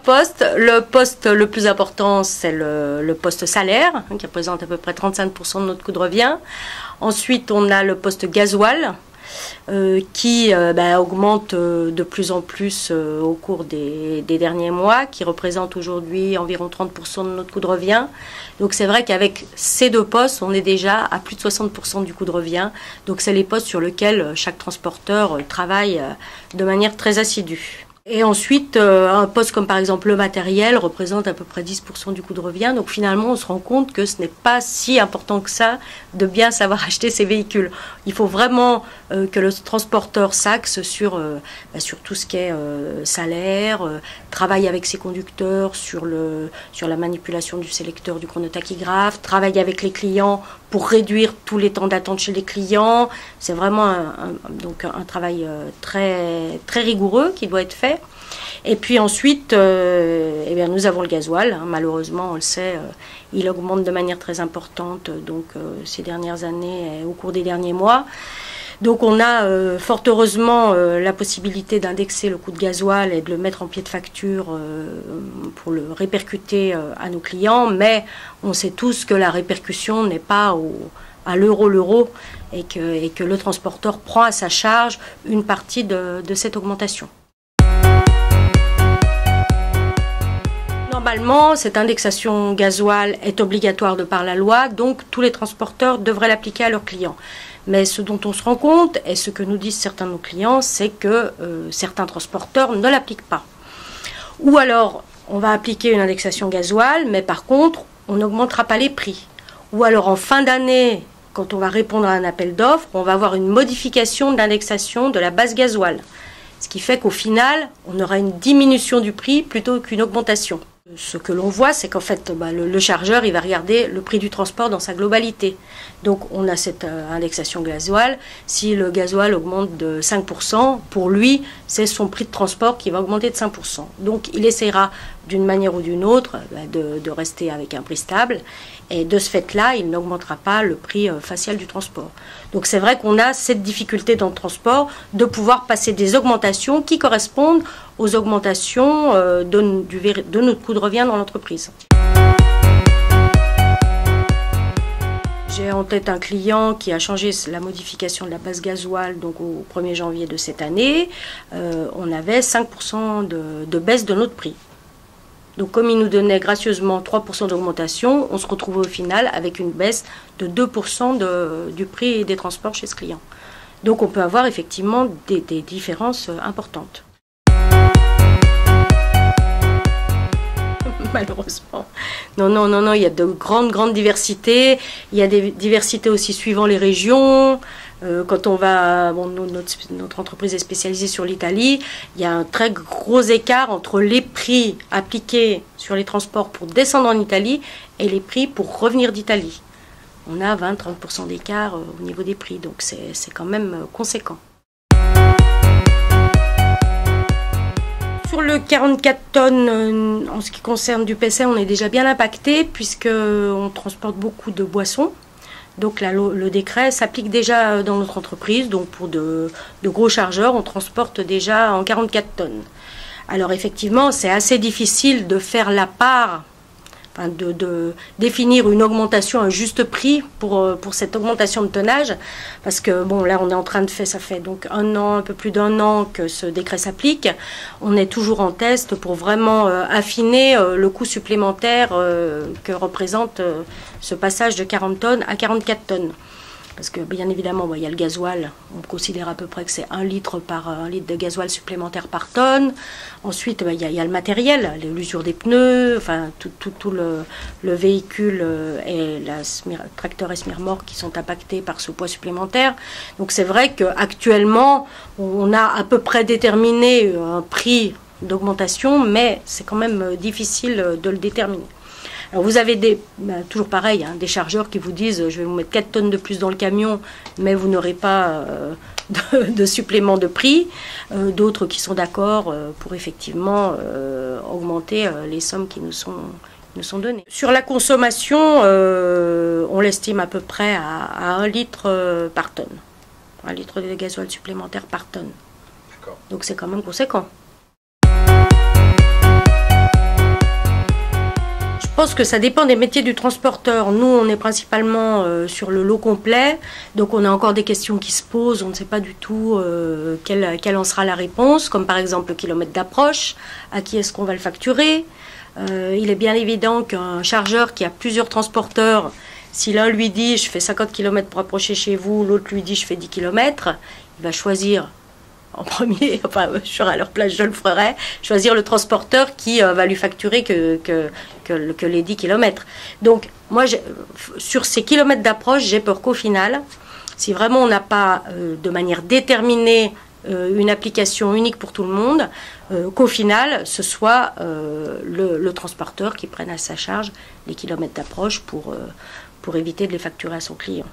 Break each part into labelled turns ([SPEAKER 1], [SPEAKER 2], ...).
[SPEAKER 1] postes. Le poste le plus important, c'est le poste salaire, qui représente à peu près 35% de notre coût de revient. Ensuite, on a le poste gasoil, qui augmente de plus en plus au cours des derniers mois, qui représente aujourd'hui environ 30% de notre coût de revient. Donc c'est vrai qu'avec ces deux postes, on est déjà à plus de 60% du coût de revient. Donc c'est les postes sur lesquels chaque transporteur travaille de manière très assidue. Et ensuite, un poste comme par exemple le matériel représente à peu près 10% du coût de revient. Donc finalement, on se rend compte que ce n'est pas si important que ça de bien savoir acheter ces véhicules. Il faut vraiment que le transporteur s'axe sur tout ce qui est salaire, travaille avec ses conducteurs sur la manipulation du sélecteur du chronotachygraphe, travaille avec les clients pour réduire tous les temps d'attente chez les clients. C'est vraiment un travail très, très rigoureux qui doit être fait. Et puis ensuite, nous avons le gasoil. Malheureusement, on le sait, il augmente de manière très importante ces dernières années et au cours des derniers mois. Donc on a fort heureusement la possibilité d'indexer le coût de gasoil et de le mettre en pied de facture pour le répercuter à nos clients, mais on sait tous que la répercussion n'est pas à l'euro et que le transporteur prend à sa charge une partie de cette augmentation. Normalement, cette indexation gasoil est obligatoire de par la loi, donc tous les transporteurs devraient l'appliquer à leurs clients. Mais ce dont on se rend compte, et ce que nous disent certains de nos clients, c'est que certains transporteurs ne l'appliquent pas. Ou alors, on va appliquer une indexation gasoil, mais par contre, on n'augmentera pas les prix. Ou alors, en fin d'année, quand on va répondre à un appel d'offres, on va avoir une modification d'indexation de la base gasoil. Ce qui fait qu'au final, on aura une diminution du prix plutôt qu'une augmentation. Ce que l'on voit, c'est qu'en fait, le chargeur, il va regarder le prix du transport dans sa globalité. Donc, on a cette indexation gasoil. Si le gasoil augmente de 5%, pour lui, c'est son prix de transport qui va augmenter de 5%. Donc, il essaiera d'une manière ou d'une autre de rester avec un prix stable. Et de ce fait-là, il n'augmentera pas le prix facial du transport. Donc, c'est vrai qu'on a cette difficulté dans le transport de pouvoir passer des augmentations qui correspondent aux augmentations de notre coût de revient dans l'entreprise. J'ai en tête un client qui a changé la modification de la base gasoil donc au 1er janvier de cette année. On avait 5% de baisse de notre prix. Donc comme il nous donnait gracieusement 3% d'augmentation, on se retrouvait au final avec une baisse de 2% du prix des transports chez ce client. Donc on peut avoir effectivement des différences importantes. Malheureusement. Non, il y a de grandes diversités. Il y a des diversités aussi suivant les régions. Quand on va, notre entreprise est spécialisée sur l'Italie, il y a un très gros écart entre les prix appliqués sur les transports pour descendre en Italie et les prix pour revenir d'Italie. On a 20-30% d'écart au niveau des prix, donc c'est quand même conséquent. Sur le 44 tonnes, en ce qui concerne du PC, on est déjà bien impacté puisqu'on transporte beaucoup de boissons. Donc là, le décret s'applique déjà dans notre entreprise. Donc pour de gros chargeurs, on transporte déjà en 44 tonnes. Alors effectivement, c'est assez difficile de faire la part, de définir une augmentation, un juste prix pour cette augmentation de tonnage. Parce que là, on est en train de faire, ça fait donc un peu plus d'un an que ce décret s'applique. On est toujours en test pour vraiment affiner le coût supplémentaire que représente ce passage de 40 tonnes à 44 tonnes. Parce que bien évidemment, il y a le gasoil, on considère à peu près que c'est 1 litre de gasoil supplémentaire par tonne. Ensuite, il y a le matériel, l'usure des pneus, enfin tout le véhicule et tracteur et semi-remorque qui sont impactés par ce poids supplémentaire. Donc c'est vrai qu'actuellement, on a à peu près déterminé un prix d'augmentation, mais c'est quand même difficile de le déterminer. Alors vous avez toujours pareil, des chargeurs qui vous disent je vais vous mettre 4 tonnes de plus dans le camion, mais vous n'aurez pas de supplément de prix. D'autres qui sont d'accord pour effectivement augmenter les sommes qui nous sont données. Sur la consommation, on l'estime à peu près à 1 litre par tonne. 1 litre de gasoil supplémentaire par tonne. Donc c'est quand même conséquent. Je pense que ça dépend des métiers du transporteur. Nous, on est principalement sur le lot complet, donc on a encore des questions qui se posent, on ne sait pas du tout quelle en sera la réponse, comme par exemple le kilomètre d'approche, à qui est-ce qu'on va le facturer. Il est bien évident qu'un chargeur qui a plusieurs transporteurs, si l'un lui dit je fais 50 km pour approcher chez vous, l'autre lui dit je fais 10 km, il va choisir en premier, enfin je serai à leur place, je le ferai, choisir le transporteur qui va lui facturer que les 10 km. Donc moi, sur ces kilomètres d'approche, j'ai peur qu'au final, si vraiment on n'a pas de manière déterminée une application unique pour tout le monde, qu'au final, ce soit le transporteur qui prenne à sa charge les kilomètres d'approche pour éviter de les facturer à son client.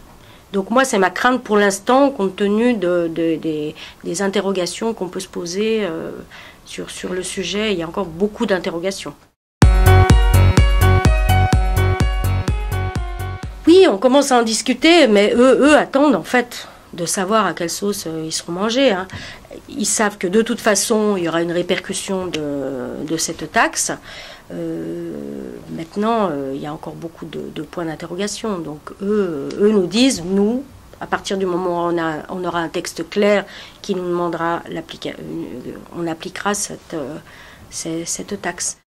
[SPEAKER 1] Donc moi, c'est ma crainte pour l'instant, compte tenu des interrogations qu'on peut se poser sur le sujet. Il y a encore beaucoup d'interrogations. Oui, on commence à en discuter, mais eux attendent en fait de savoir à quelle sauce ils seront mangés. Hein. Ils savent que de toute façon, il y aura une répercussion de cette taxe. Maintenant, il y a encore beaucoup de points d'interrogation. Donc eux nous disent, nous, à partir du moment où on aura un texte clair qui nous demandera on appliquera cette taxe.